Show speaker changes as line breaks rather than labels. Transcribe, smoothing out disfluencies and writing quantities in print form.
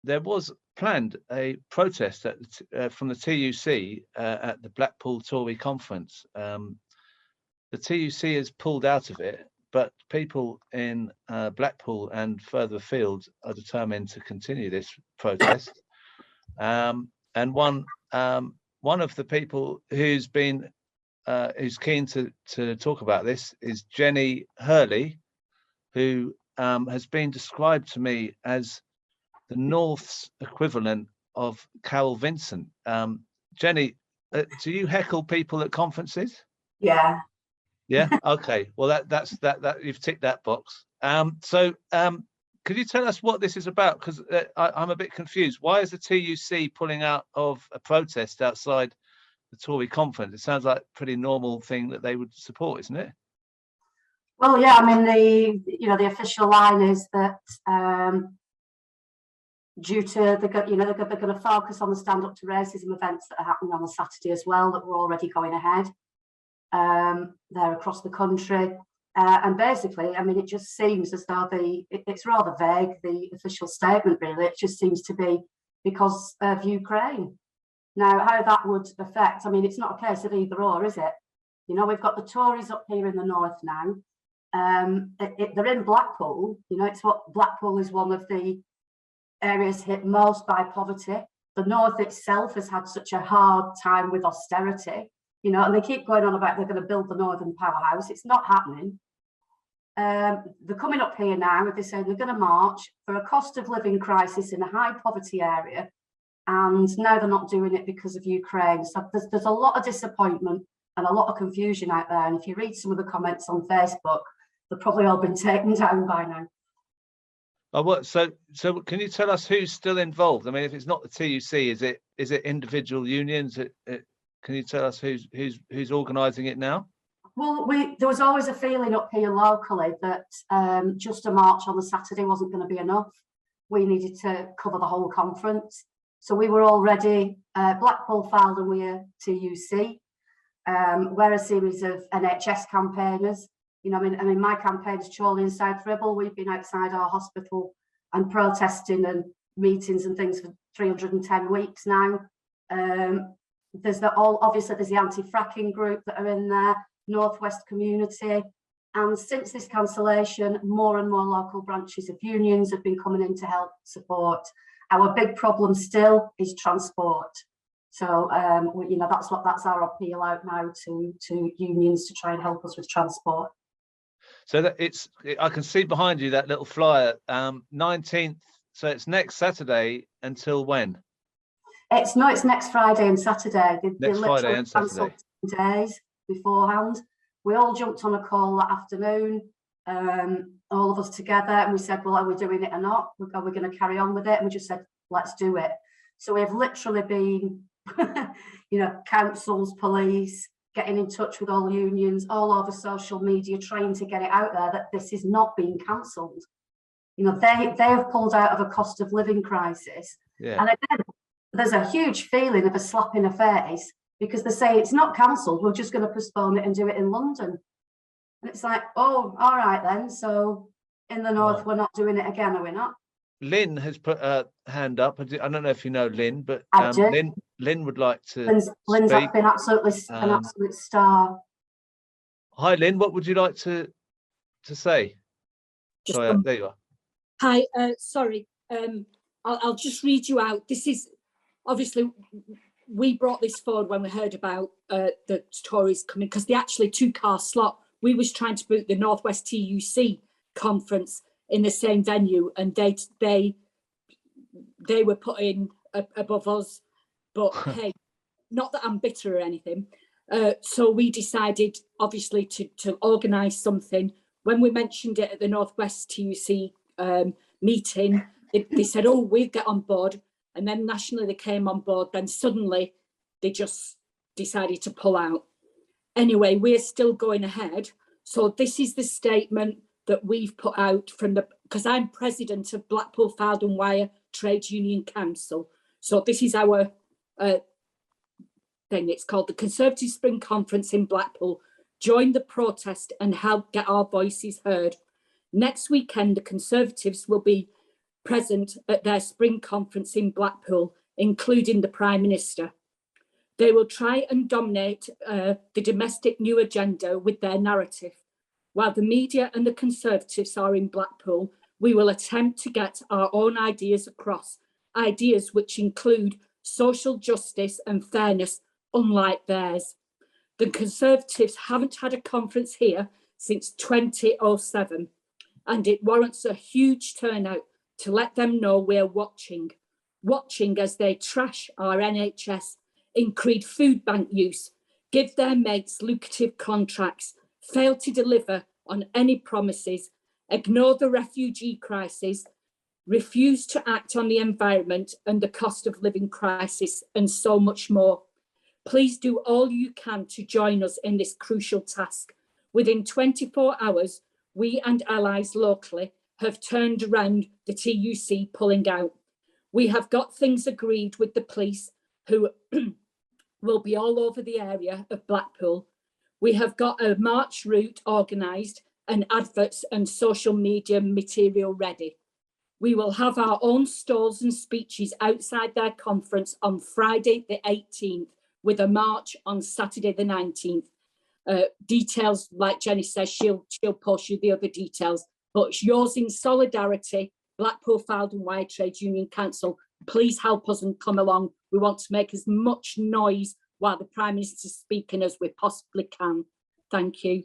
there was planned a protest from the TUC at the Blackpool Tory conference. The TUC has pulled out of it, but people in Blackpool and further afield are determined to continue this protest. And one of the people who's keen to talk about this is Jenny Hurley, who has been described to me as the North's equivalent of Carol Vincent. Jenny, do you heckle people at conferences?
Yeah.
Yeah. Okay. Well, that's you've ticked that box. So could you tell us what this is about? Because I'm a bit confused. Why is the TUC pulling out of a protest outside the Tory conference? It sounds like a pretty normal thing that they would support, isn't it?
Well, yeah. I mean, the official line is that due to they're going to focus on the stand up to racism events that are happening on the Saturday as well, that were already going ahead. They're across the country, and basically, I mean, it just seems as though it's rather vague, the official statement. Really, it just seems to be because of Ukraine. Now, how that would affect, I mean, it's not a case of either or, is it? You know, we've got the Tories up here in the north now. They're in Blackpool. You know, Blackpool is one of the areas hit most by poverty. The north itself has had such a hard time with austerity, you know, and they keep going on about they're going to build the northern powerhouse. It's not happening. They're coming up here now, they're saying they're going to march for a cost of living crisis in a high poverty area, and now they're not doing it because of Ukraine. So there's a lot of disappointment and a lot of confusion out there, and if you read some of the comments on Facebook, they've probably all been taken down by now.
Oh, what? So can you tell us who's still involved? I mean, if it's not the TUC, is it individual unions? Can you tell us who's organising it now?
Well, there was always a feeling up here locally that just a march on the Saturday wasn't going to be enough. We needed to cover the whole conference. So we were already, Blackpool filed and we're TUC. We're a series of NHS campaigners. You know, I mean, my campaign's Chorley and South Ribble. We've been outside our hospital and protesting and meetings and things for 310 weeks now. Obviously there's the Anti-Fracking group that are in there, Northwest Community. And since this cancellation, more and more local branches of unions have been coming in to help support. Our big problem still is transport. So, you know, that's our appeal out now to unions to try and help us with transport.
So that I can see behind you that little flyer, 19th. So it's next Saturday until when? It's
next Friday and Saturday.
Next Friday and Saturday.
Days beforehand. We all jumped on a call that afternoon, all of us together, and we said, well, are we doing it or not? Are we going to carry on with it? And we just said, let's do it. So we've literally been, you know, councils, police, getting in touch with all unions, all over social media, trying to get it out there that this is not being cancelled. You know, they have pulled out of a cost of living crisis.
Yeah.
And again, there's a huge feeling of a slap in the face because they say it's not cancelled, we're just going to postpone it and do it in London. And it's like, oh, all right then. So in the north, We're not doing it again, are we not?
Lynn has put a hand up. I don't know if you know Lynn, but Lynn would like to
Lynn's
speak.
been an absolute star.
Hi, Lynn. What would you like to say? Sorry, there you are.
Hi. Sorry. I'll just read you out. This is obviously we brought this forward when we heard about the Tories coming because they actually took our slot. We was trying to book the Northwest TUC conference in the same venue, and they were put in above us. But hey, not that I'm bitter or anything. So we decided, obviously, to organise something. When we mentioned it at the Northwest TUC meeting, they said, "Oh, we'll get on board." And then nationally they came on board. Then suddenly they just decided to pull out. Anyway, we're still going ahead. So this is the statement that we've put out because I'm president of Blackpool Fylde and Wire Trade Union Council. So this is our thing. It's called the Conservative Spring Conference in Blackpool. Join the protest and help get our voices heard. Next weekend, the Conservatives will be present at their spring conference in Blackpool, including the Prime Minister. They will try and dominate the domestic new agenda with their narrative. While the media and the Conservatives are in Blackpool, we will attempt to get our own ideas across, ideas which include social justice and fairness, unlike theirs. The Conservatives haven't had a conference here since 2007, and it warrants a huge turnout to let them know we're watching as they trash our NHS, increase food bank use, give their mates lucrative contracts, fail to deliver on any promises, ignore the refugee crisis, refuse to act on the environment and the cost of living crisis, and so much more. Please do all you can to join us in this crucial task. Within 24 hours, we and allies locally have turned around the TUC pulling out. We have got things agreed with the police, who will be all over the area of Blackpool. We have got a march route organised and adverts and social media material ready. We will have our own stalls and speeches outside their conference on Friday the 18th, with a march on Saturday the 19th. Details, like Jenny says, she'll post you the other details, but yours in solidarity, Blackpool Fylde and Wire Trades Union Council, please help us and come along. We want to make as much noise while the Prime Minister's speaking as we possibly can. Thank you.